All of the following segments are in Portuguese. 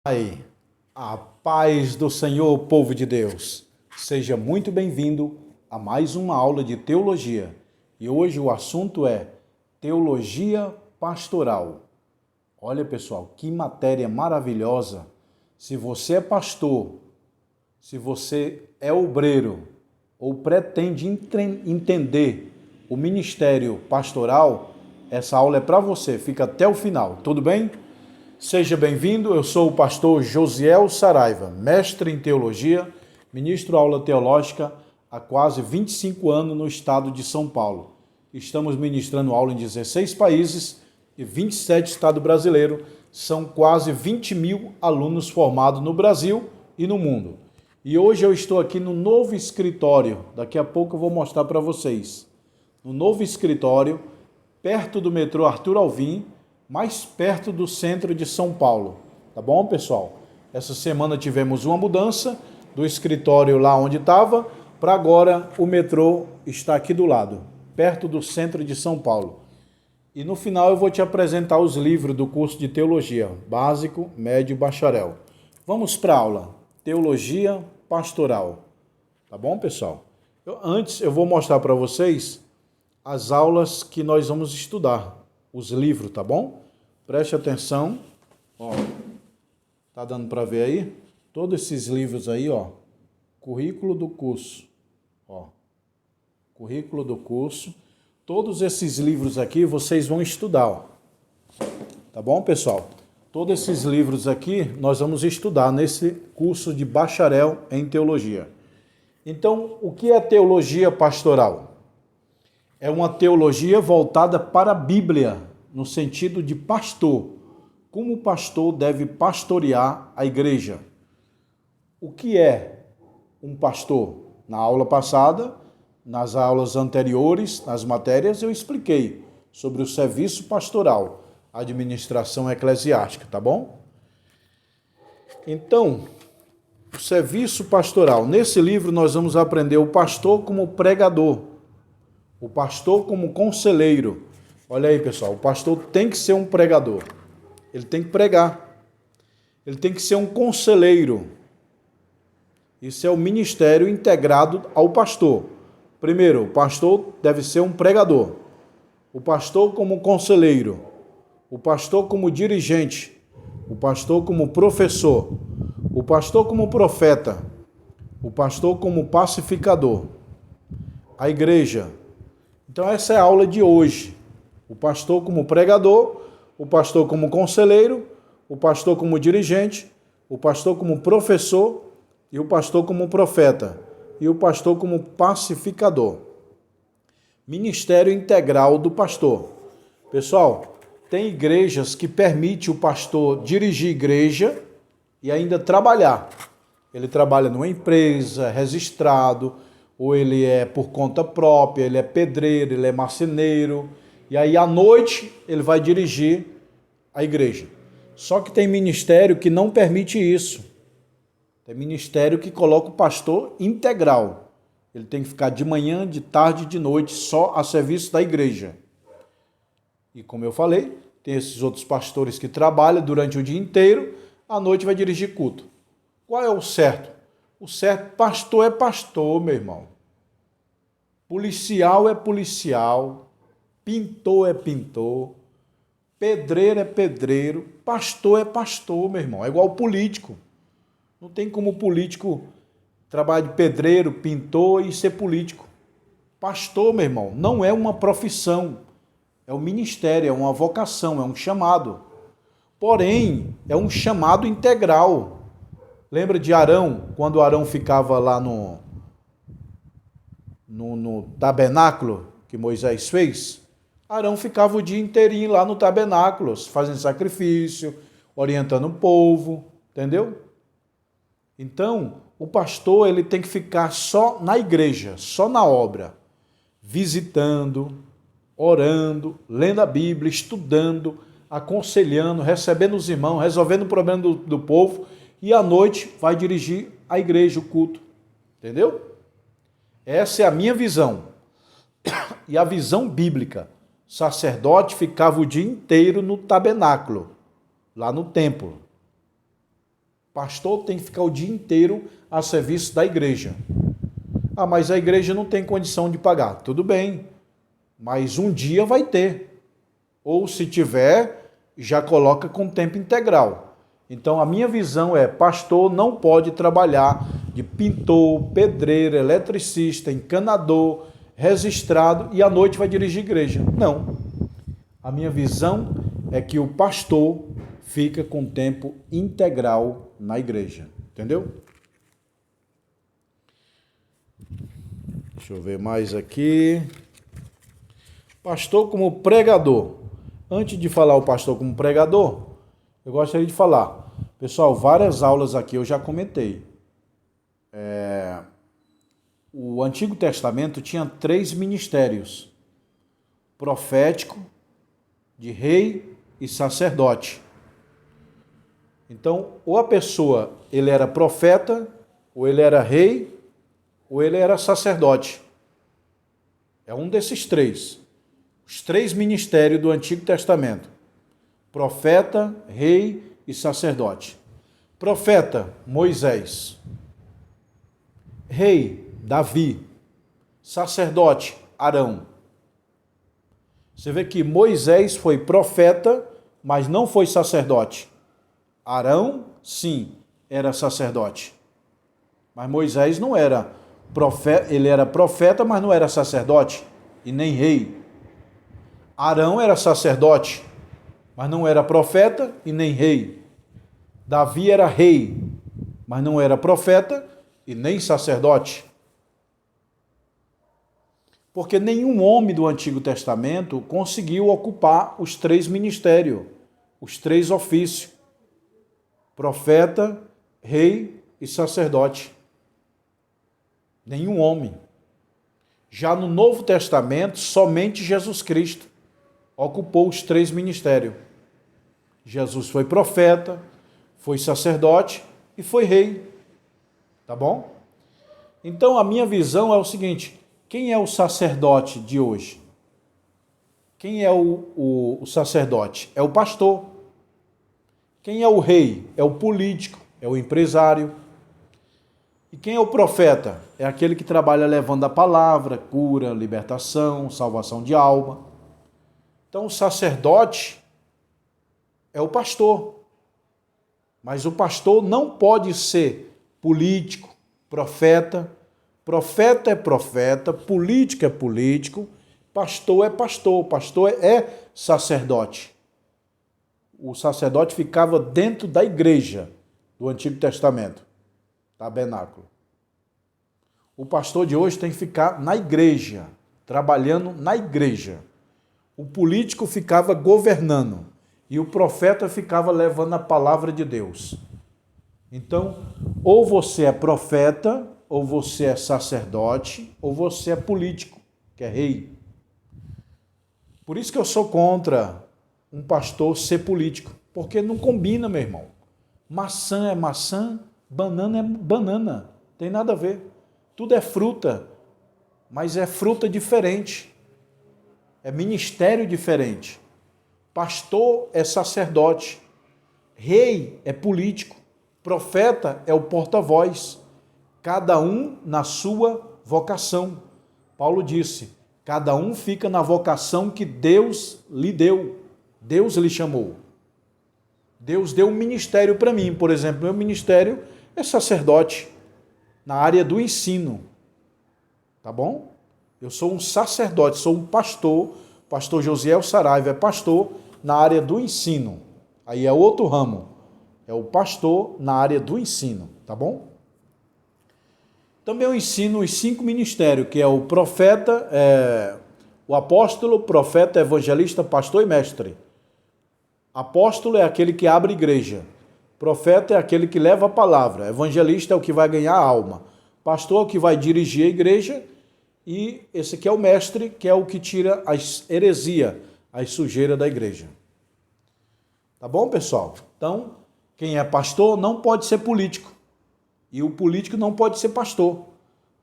Pai, a paz do Senhor, povo de Deus. Seja muito bem-vindo a mais uma aula de teologia. E hoje o assunto é teologia pastoral. Olha, pessoal, que matéria maravilhosa. Se você é pastor, se você é obreiro ou pretende entender o ministério pastoral, essa aula é para você. Fica até o final, tudo bem? Seja bem-vindo, eu sou o pastor Josiel Saraiva, mestre em teologia, ministro aula teológica há quase 25 anos no estado de São Paulo. Estamos ministrando aula em 16 países e 27 estados brasileiros. São quase 20 mil alunos formados no Brasil e no mundo. E hoje eu estou aqui no novo escritório, daqui a pouco eu vou mostrar para vocês. No novo escritório, perto do metrô Arthur Alvim, mais perto do centro de São Paulo. Tá bom, pessoal? Essa semana tivemos uma mudança do escritório lá onde estava, para agora o metrô está aqui do lado, perto do centro de São Paulo. E no final eu vou te apresentar os livros do curso de teologia, básico, médio e bacharel. Vamos para a aula, teologia pastoral. Tá bom, pessoal? Antes eu vou mostrar para vocês as aulas que nós vamos estudar. Os livros, tá bom? Preste atenção. Ó, tá dando para ver aí? Todos esses livros aí, ó. Currículo do curso. Ó. Currículo do curso. Todos esses livros aqui vocês vão estudar, ó. Tá bom, pessoal? Todos esses livros aqui nós vamos estudar nesse curso de bacharel em teologia. Então, o que é teologia pastoral? É uma teologia voltada para a Bíblia, no sentido de pastor. Como o pastor deve pastorear a igreja? O que é um pastor? Na aula passada, nas aulas anteriores, nas matérias, eu expliquei sobre o serviço pastoral, a administração eclesiástica, tá bom? Então, o serviço pastoral. Nesse livro nós vamos aprender o pastor como pregador. O pastor como conselheiro. Olha aí, pessoal, o pastor tem que ser um pregador. Ele tem que pregar. Ele tem que ser um conselheiro. Isso é o ministério integrado ao pastor. Primeiro, o pastor deve ser um pregador. O pastor como conselheiro. O pastor como dirigente. O pastor como professor. O pastor como profeta. O pastor como pacificador. A igreja. Então essa é a aula de hoje. O pastor como pregador, o pastor como conselheiro, o pastor como dirigente, o pastor como professor e o pastor como profeta e o pastor como pacificador. Ministério integral do pastor. Pessoal, tem igrejas que permitem o pastor dirigir igreja e ainda trabalhar. Ele trabalha numa empresa, registrado, ou ele é por conta própria, ele é pedreiro, ele é marceneiro, e aí à noite ele vai dirigir a igreja. Só que tem ministério que não permite isso. Tem ministério que coloca o pastor integral. Ele tem que ficar de manhã, de tarde e de noite só a serviço da igreja. E como eu falei, tem esses outros pastores que trabalham durante o dia inteiro, à noite vai dirigir culto. Qual é o certo? O certo, pastor é pastor, meu irmão. Policial é policial. Pintor é pintor. Pedreiro é pedreiro. Pastor é pastor, meu irmão. É igual político. Não tem como político trabalhar de pedreiro, pintor e ser político. Pastor, meu irmão, não é uma profissão. É um ministério, é uma vocação, é um chamado. Porém, é um chamado integral. Lembra de Arão, quando Arão ficava lá no tabernáculo que Moisés fez? Arão ficava o dia inteirinho lá no tabernáculo, fazendo sacrifício, orientando o povo, entendeu? Então, o pastor ele tem que ficar só na igreja, só na obra, visitando, orando, lendo a Bíblia, estudando, aconselhando, recebendo os irmãos, resolvendo o problema do povo, e à noite vai dirigir a igreja, o culto. Entendeu? Essa é a minha visão. E a visão bíblica. O sacerdote ficava o dia inteiro no tabernáculo, lá no templo. Pastor tem que ficar o dia inteiro a serviço da igreja. Ah, mas a igreja não tem condição de pagar. Tudo bem, mas um dia vai ter. Ou se tiver, já coloca com tempo integral. Então a minha visão é, pastor não pode trabalhar de pintor, pedreiro, eletricista, encanador, registrado e à noite vai dirigir igreja. Não. A minha visão é que o pastor fica com tempo integral na igreja. Entendeu? Deixa eu ver mais aqui. Pastor como pregador. Antes de falar o pastor como pregador, eu gostaria de falar. Pessoal, várias aulas aqui eu já comentei. O Antigo Testamento tinha 3 ministérios. Profético, de rei e sacerdote. Então, ou a pessoa, ele era profeta, ou ele era rei, ou ele era sacerdote. É um desses 3. Os 3 ministérios do Antigo Testamento. Profeta, rei e sacerdote. Profeta, Moisés. Rei, Davi. Sacerdote, Arão. Você vê que Moisés foi profeta, mas não foi sacerdote. Arão, sim, era sacerdote. Mas Moisés não era profeta, ele era profeta, mas não era sacerdote e nem rei. Arão era sacerdote, mas não era profeta e nem rei. Davi era rei, mas não era profeta e nem sacerdote. Porque nenhum homem do Antigo Testamento conseguiu ocupar os 3 ministérios, os 3 ofícios: profeta, rei e sacerdote. Nenhum homem. Já no Novo Testamento, somente Jesus Cristo ocupou os 3 ministérios. Jesus foi profeta, foi sacerdote e foi rei. Tá bom? Então a minha visão é o seguinte: quem é o sacerdote de hoje? Quem é o sacerdote? É o pastor. Quem é o rei? É o político, é o empresário. E quem é o profeta? É aquele que trabalha levando a palavra, cura, libertação, salvação de alma. Então o sacerdote é o pastor. Mas o pastor não pode ser político, profeta. Profeta é profeta, político é político, pastor é pastor, pastor é sacerdote. O sacerdote ficava dentro da igreja do Antigo Testamento, tabernáculo. O pastor de hoje tem que ficar na igreja, trabalhando na igreja. O político ficava governando e o profeta ficava levando a palavra de Deus. Então, ou você é profeta, ou você é sacerdote, ou você é político, que é rei. Por isso que eu sou contra um pastor ser político, porque não combina, meu irmão. Maçã é maçã, banana é banana, tem nada a ver. Tudo é fruta, mas é fruta diferente, é ministério diferente. Pastor é sacerdote, rei é político, profeta é o porta-voz. Cada um na sua vocação. Paulo disse, cada um fica na vocação que Deus lhe deu. Deus lhe chamou. Deus deu um ministério para mim. Por exemplo, meu ministério é sacerdote na área do ensino. Tá bom? Eu sou um sacerdote, sou um pastor. Pastor Josiel Saraiva é pastor na área do ensino. Aí é outro ramo. É o pastor na área do ensino. Tá bom? Também eu ensino os 5 ministérios, que é o profeta, o apóstolo, profeta, evangelista, pastor e mestre. Apóstolo é aquele que abre igreja. Profeta é aquele que leva a palavra. Evangelista é o que vai ganhar a alma. Pastor é o que vai dirigir a igreja. E esse aqui é o mestre, que é o que tira as heresias, as sujeiras da igreja. Tá bom, pessoal? Então, quem é pastor não pode ser político. E o político não pode ser pastor.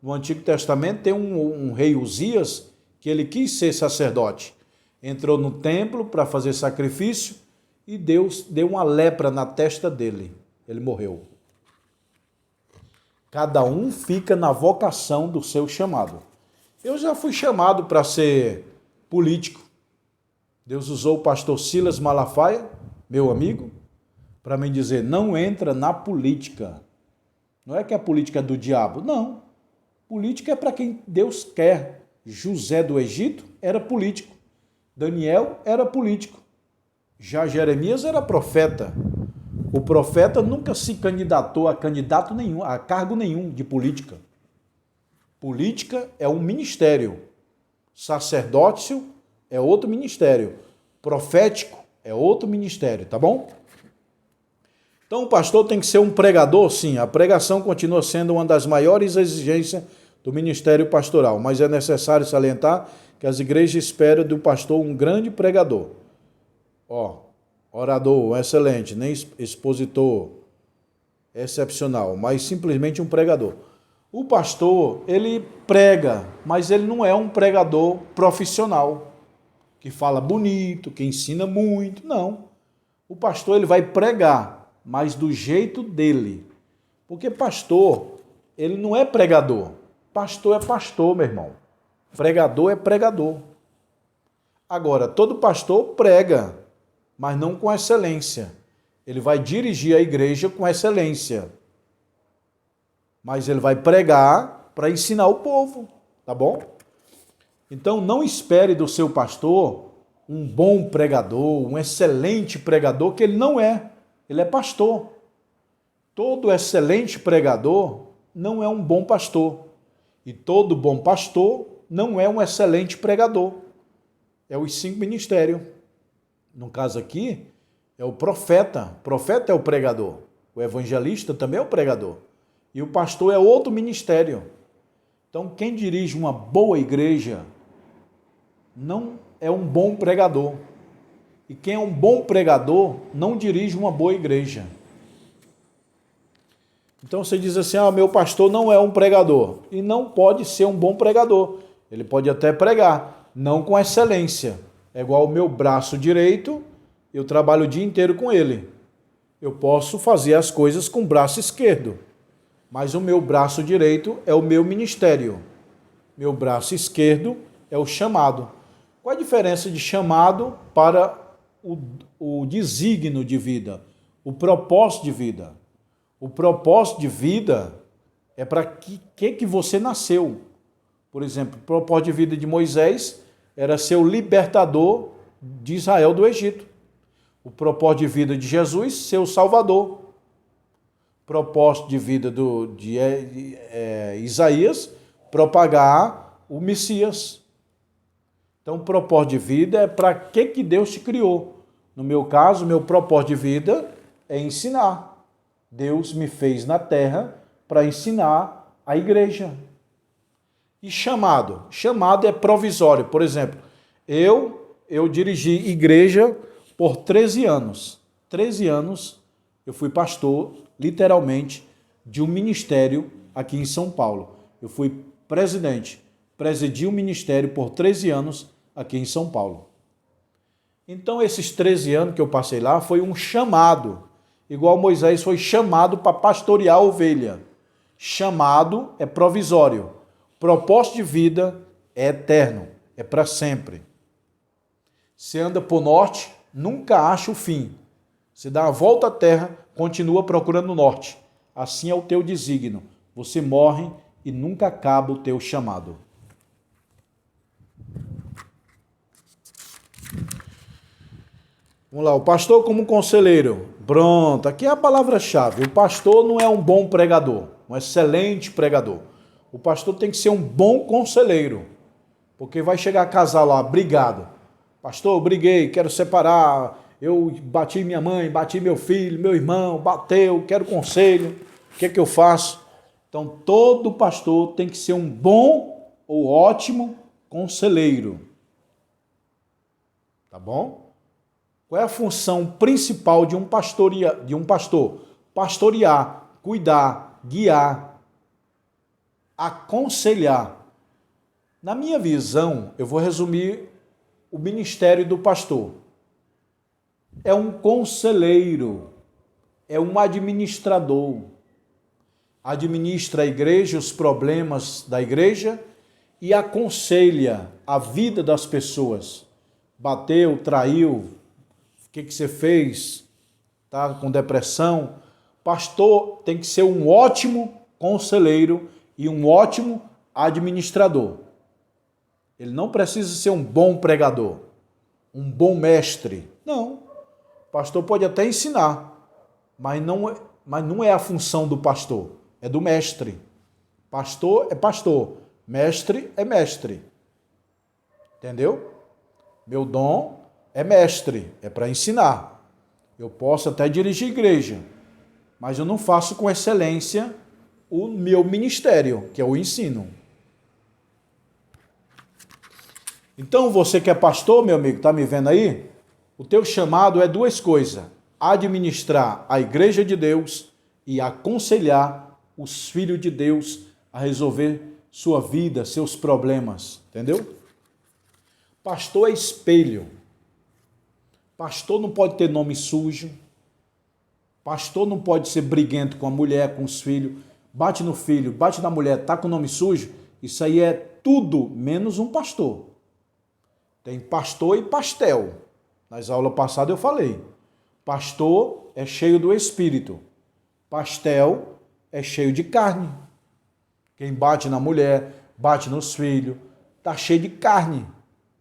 No Antigo Testamento tem um rei Uzias que ele quis ser sacerdote. Entrou no templo para fazer sacrifício e Deus deu uma lepra na testa dele. Ele morreu. Cada um fica na vocação do seu chamado. Eu já fui chamado para ser político. Deus usou o pastor Silas Malafaia, meu amigo, para me dizer, não entra na política. Não é que a política é do diabo, não. Política é para quem Deus quer. José do Egito era político. Daniel era político. Já Jeremias era profeta. O profeta nunca se candidatou a candidato nenhum, a cargo nenhum de política. Política é um ministério. Sacerdócio é outro ministério. Profético é outro ministério, tá bom? Então o pastor tem que ser um pregador? Sim, a pregação continua sendo uma das maiores exigências do ministério pastoral, mas é necessário salientar que as igrejas esperam do pastor um grande pregador. Orador, excelente, nem expositor, excepcional, mas simplesmente um pregador. O pastor, ele prega, mas ele não é um pregador profissional, que fala bonito, que ensina muito, não. O pastor, ele vai pregar, mas do jeito dele. Porque pastor, ele não é pregador. Pastor é pastor, meu irmão. Pregador é pregador. Agora, todo pastor prega, mas não com excelência. Ele vai dirigir a igreja com excelência. Mas ele vai pregar para ensinar o povo, tá bom? Então, não espere do seu pastor um bom pregador, um excelente pregador, que ele não é. Ele é pastor. Todo excelente pregador não é um bom pastor. E todo bom pastor não é um excelente pregador. É os 5 ministérios. No caso aqui, é o profeta. O profeta é o pregador. O evangelista também é o pregador. E o pastor é outro ministério. Então, quem dirige uma boa igreja não é um bom pregador. E quem é um bom pregador não dirige uma boa igreja. Então você diz assim, meu pastor não é um pregador. E não pode ser um bom pregador. Ele pode até pregar, não com excelência. É igual o meu braço direito, eu trabalho o dia inteiro com ele. Eu posso fazer as coisas com o braço esquerdo. Mas o meu braço direito é o meu ministério. Meu braço esquerdo é o chamado. Qual a diferença de chamado para o desígnio de vida? O propósito de vida. O propósito de vida é para que você nasceu. Por exemplo, o propósito de vida de Moisés era ser o libertador de Israel do Egito. O propósito de vida de Jesus, ser o Salvador. O propósito de vida de Isaías, propagar o Messias. Então, o propósito de vida é para que Deus te criou. No meu caso, meu propósito de vida é ensinar. Deus me fez na terra para ensinar a igreja. E chamado? Chamado é provisório. Por exemplo, eu dirigi igreja por 13 anos. 13 anos eu fui pastor, literalmente, de um ministério aqui em São Paulo. Eu fui presidente, presidi um ministério por 13 anos aqui em São Paulo. Então, esses 13 anos que eu passei lá foi um chamado. Igual Moisés foi chamado para pastorear a ovelha. Chamado é provisório. Propósito de vida é eterno, é para sempre. Se anda por norte, nunca acha o fim. Se dá a volta à terra, continua procurando o norte. Assim é o teu desígnio. Você morre e nunca acaba o teu chamado. Vamos lá, o pastor como conselheiro. Pronto, aqui é a palavra-chave. O pastor não é um bom pregador, um excelente pregador. O pastor tem que ser um bom conselheiro, porque vai chegar casal lá, brigado. Pastor, eu briguei, quero separar, eu bati minha mãe, bati meu filho, meu irmão, bateu, quero conselho, o que é que eu faço? Então, todo pastor tem que ser um bom ou ótimo conselheiro. Tá bom? Qual é a função principal de um pastor? Pastorear, cuidar, guiar, aconselhar. Na minha visão, eu vou resumir o ministério do pastor. É um conselheiro, é um administrador. administra a igreja, os problemas da igreja e aconselha a vida das pessoas. Bateu, traiu, o que você fez? Está com depressão? Pastor tem que ser um ótimo conselheiro e um ótimo administrador. Ele não precisa ser um bom pregador, um bom mestre. Não. O pastor pode até ensinar, mas não é a função do pastor, é do mestre. Pastor é pastor, mestre é mestre. Entendeu? Meu dom é mestre, é para ensinar. Eu posso até dirigir igreja, mas eu não faço com excelência o meu ministério, que é o ensino. Então, você que é pastor, meu amigo, está me vendo aí? O teu chamado é duas coisas: administrar a igreja de Deus e aconselhar os filhos de Deus a resolver sua vida, seus problemas. Entendeu? Pastor é espelho. Pastor não pode ter nome sujo. Pastor não pode ser briguento com a mulher, com os filhos. Bate no filho, bate na mulher, tá com nome sujo. Isso aí é tudo menos um pastor. Tem pastor e pastel. Nas aulas passadas eu falei. Pastor é cheio do Espírito. Pastel é cheio de carne. Quem bate na mulher, bate nos filhos, está cheio de carne.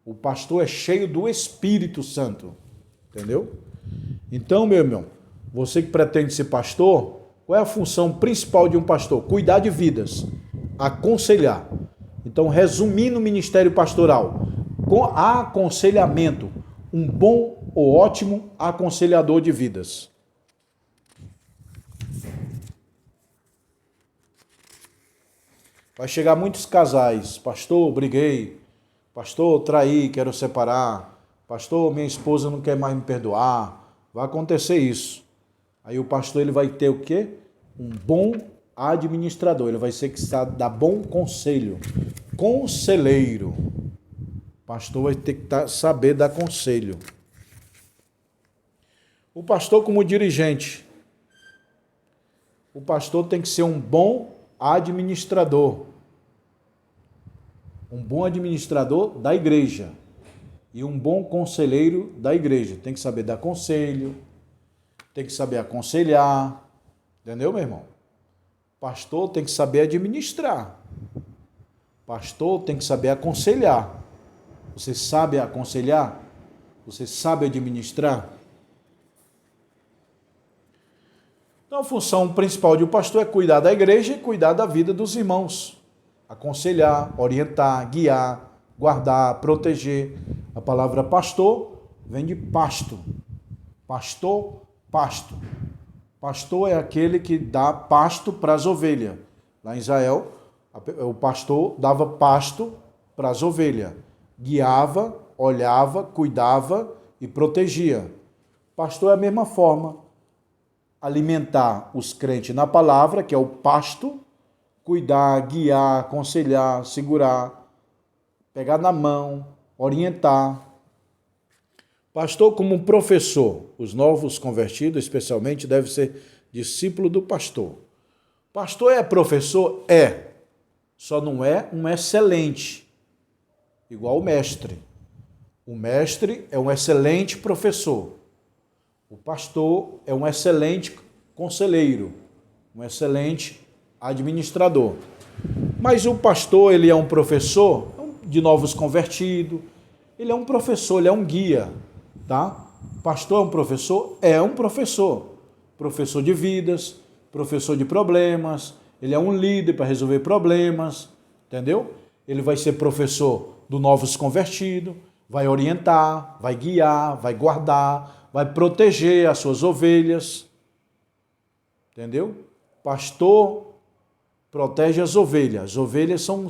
O pastor é cheio do Espírito Santo. Entendeu? Então, meu irmão, você que pretende ser pastor, qual é a função principal de um pastor? Cuidar de vidas, aconselhar. Então, resumindo o ministério pastoral, com aconselhamento, um bom ou ótimo aconselhador de vidas. Vai chegar muitos casais: pastor, briguei, pastor, traí, quero separar, pastor, minha esposa não quer mais me perdoar. Vai acontecer isso. Aí o pastor ele vai ter o quê? Um bom administrador, ele vai ser que dar bom conselho, conselheiro. O pastor vai ter que saber dar conselho. O pastor como dirigente. O pastor tem que ser um bom administrador. Um bom administrador da igreja. E um bom conselheiro da igreja. Tem que saber dar conselho. Tem que saber aconselhar. Entendeu, meu irmão? Pastor tem que saber administrar. Pastor tem que saber aconselhar. Você sabe aconselhar? Você sabe administrar? Então, a função principal de um pastor é cuidar da igreja e cuidar da vida dos irmãos. Aconselhar, orientar, guiar, guardar, proteger. A palavra pastor vem de pasto. Pastor, pasto. Pastor é aquele que dá pasto para as ovelhas. Lá em Israel, o pastor dava pasto para as ovelhas. Guiava, olhava, cuidava e protegia. Pastor é a mesma forma. Alimentar os crentes na palavra, que é o pasto, cuidar, guiar, aconselhar, segurar, pegar na mão, orientar. Pastor como um professor. Os novos convertidos, especialmente, devem ser discípulo do pastor. Pastor é professor? É. Só não é um excelente. Igual o mestre. O mestre é um excelente professor. O pastor é um excelente conselheiro, um excelente administrador. Mas o pastor, ele é um professor de novos convertidos, ele é um professor, ele é um guia, tá? Pastor é um professor? É um professor. Professor de vidas, professor de problemas, ele é um líder para resolver problemas, entendeu? Ele vai ser professor do novos convertidos, vai orientar, vai guiar, vai guardar, vai proteger as suas ovelhas, entendeu? Pastor protege as ovelhas são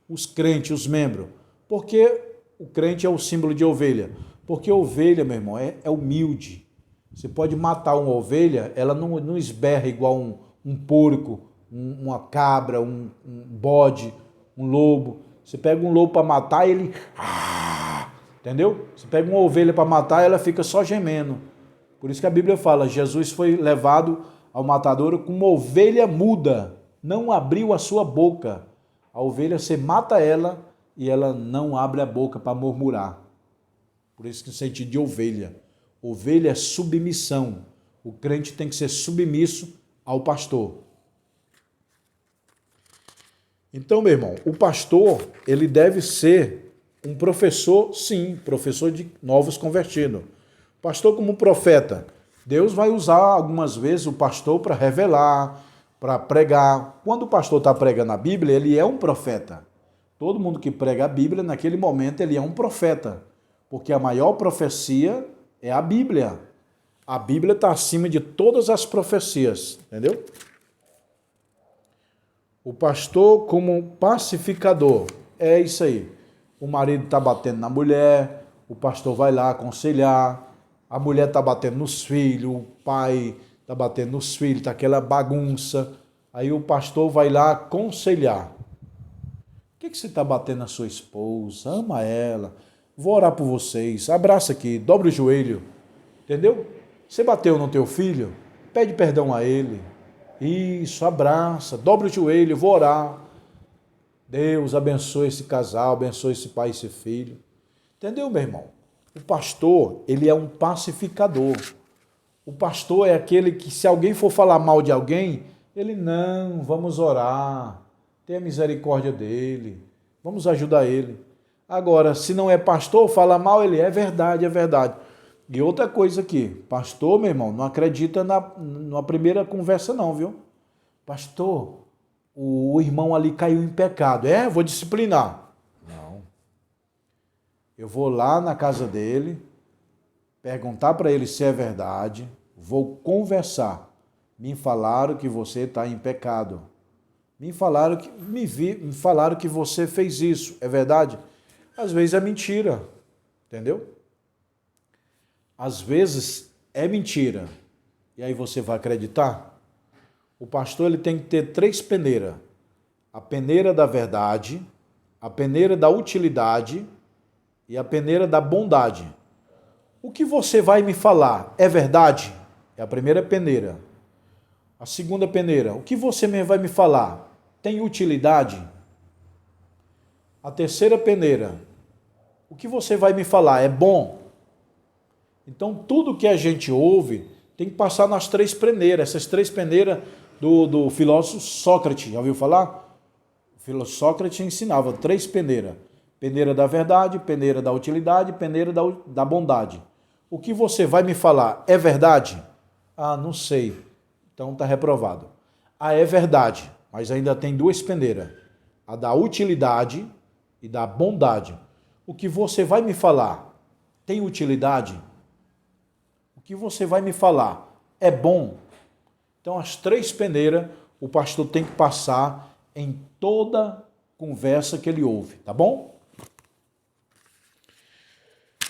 os crentes, os membros. Por que o crente é o símbolo de ovelha? Porque a ovelha, meu irmão, é humilde. Você pode matar uma ovelha, ela não esberra igual um porco, uma cabra, um bode, um lobo. Você pega um lobo para matar, ele... Entendeu? Você pega uma ovelha para matar, ela fica só gemendo. Por isso que a Bíblia fala, Jesus foi levado ao matadouro como uma ovelha muda. não abriu a sua boca. A ovelha, você mata ela e ela não abre a boca para murmurar. Por isso que o sentido de ovelha. Ovelha é submissão. O crente tem que ser submisso ao pastor. Então, meu irmão, o pastor, ele deve ser um professor, sim, professor de novos convertidos. Pastor como profeta. Deus vai usar algumas vezes o pastor para revelar, para pregar. Quando o pastor está pregando a Bíblia, ele é um profeta. Todo mundo que prega a Bíblia, naquele momento, ele é um profeta. Porque a maior profecia é a Bíblia. A Bíblia está acima de todas as profecias, entendeu? O pastor como pacificador, é isso aí. O marido está batendo na mulher, o pastor vai lá aconselhar, a mulher está batendo nos filhos, o pai está batendo nos filhos, está aquela bagunça. Aí o pastor vai lá aconselhar. Por que você está batendo na sua esposa? Ama ela. Vou orar por vocês. Abraça aqui, dobra o joelho. Entendeu? Você bateu no teu filho? Pede perdão a ele. Isso, abraça, dobra o joelho, vou orar. Deus abençoe esse casal, abençoe esse pai e esse filho. Entendeu, meu irmão? O pastor, ele é um pacificador. O pastor é aquele que, se alguém for falar mal de alguém, ele, não, vamos orar, tenha misericórdia dele, vamos ajudar ele. Agora, se não é pastor, fala mal, ele, é verdade, é verdade. E outra coisa aqui, pastor, meu irmão, não acredita na primeira conversa não, viu? Pastor, o irmão ali caiu em pecado. Vou disciplinar. Não. Eu vou lá na casa dele, perguntar para ele se é verdade, vou conversar. Me falaram que você está em pecado. Me falaram que você fez isso. É verdade? Às vezes é mentira. Entendeu? Às vezes é mentira. E aí você vai acreditar? O pastor ele tem que ter 3 peneiras. A peneira da verdade, a peneira da utilidade e a peneira da bondade. O que você vai me falar é verdade? É a primeira peneira. A segunda peneira, o que você vai me falar tem utilidade? A terceira peneira, o que você vai me falar é bom? Então, tudo que a gente ouve tem que passar nas 3 peneiras. Essas 3 peneiras do filósofo Sócrates. Já ouviu falar? O filósofo Sócrates ensinava 3 peneiras. Peneira da verdade, peneira da utilidade, peneira da bondade. O que você vai me falar é verdade? Ah, não sei. Então está reprovado. Ah, é verdade. Mas ainda tem 2 peneiras. A da utilidade e da bondade. O que você vai me falar tem utilidade? O que você vai me falar é bom? Então, as 3 peneiras o pastor tem que passar em toda conversa que ele ouve, tá bom?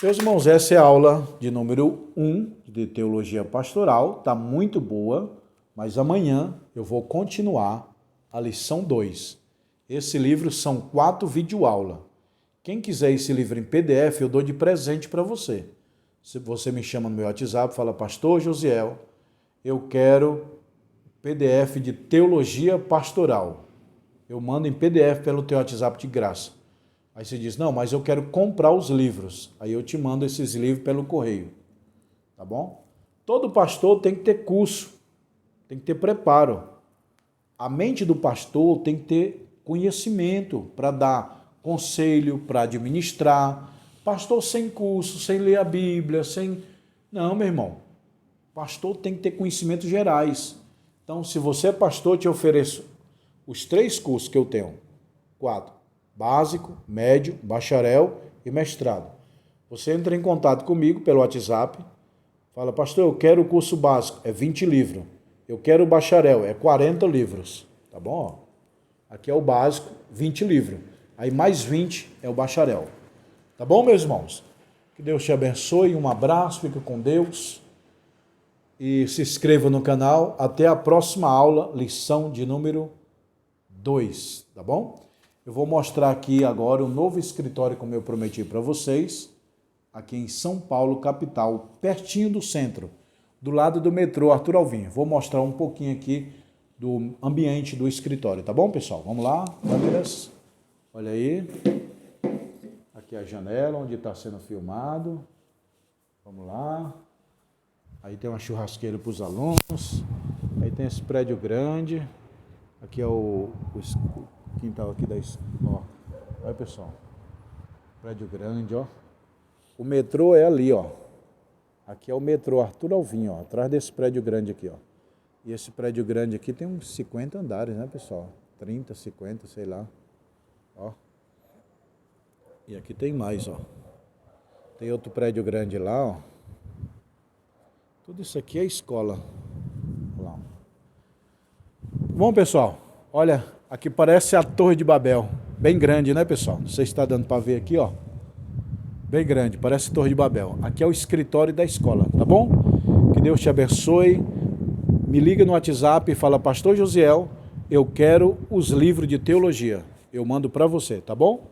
Meus irmãos, essa é a aula de número 1 de Teologia Pastoral, tá muito boa, mas amanhã eu vou continuar a lição 2. Esse livro são 4 videoaulas. Quem quiser esse livro em PDF, eu dou de presente para você. Se você me chama no meu WhatsApp, fala, Pastor Josiel, eu quero PDF de Teologia Pastoral. Eu mando em PDF pelo teu WhatsApp de graça. Aí você diz, não, mas eu quero comprar os livros. Aí eu te mando esses livros pelo correio. Tá bom? Todo pastor tem que ter curso, tem que ter preparo. A mente do pastor tem que ter conhecimento para dar conselho, para administrar. Pastor sem curso, sem ler a Bíblia, sem... Não, meu irmão. Pastor tem que ter conhecimentos gerais. Então, se você é pastor, eu te ofereço os 3 cursos que eu tenho. 4. Básico, médio, bacharel e mestrado. Você entra em contato comigo pelo WhatsApp. Fala, pastor, eu quero o curso básico. É 20 livros. Eu quero o bacharel. É 40 livros. Tá bom? Aqui é o básico, 20 livros. Aí mais 20 é o bacharel. Tá bom, meus irmãos? Que Deus te abençoe. Um abraço. Fica com Deus. E se inscreva no canal. Até a próxima aula, lição de número 2. Tá bom? Eu vou mostrar aqui agora o novo escritório, como eu prometi para vocês, aqui em São Paulo, capital, pertinho do centro, do lado do metrô Arthur Alvim. Vou mostrar um pouquinho aqui do ambiente do escritório, tá bom, pessoal? Vamos lá, câmeras. Olha aí. Aqui é a janela onde está sendo filmado. Vamos lá. Aí tem uma churrasqueira para os alunos. Aí tem esse prédio grande. Aqui é o quintal aqui da escola. Olha, pessoal. Prédio grande, ó. O metrô é ali, ó. Aqui é o metrô Arthur Alvim, ó. Atrás desse prédio grande aqui, ó. E esse prédio grande aqui tem uns 50 andares, né, pessoal? 30, 50, sei lá. Ó. E aqui tem mais, ó. Tem outro prédio grande lá, ó. Tudo isso aqui é escola. Olha lá. Bom, pessoal, olha, aqui parece a Torre de Babel. Bem grande, né, pessoal? Não sei se está dando para ver aqui, ó. Bem grande, parece Torre de Babel. Aqui é o escritório da escola, tá bom? Que Deus te abençoe. Me liga no WhatsApp e fala, Pastor Josiel, eu quero os livros de teologia. Eu mando para você, tá bom?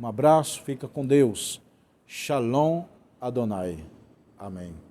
Um abraço, fica com Deus. Shalom Adonai. Amém.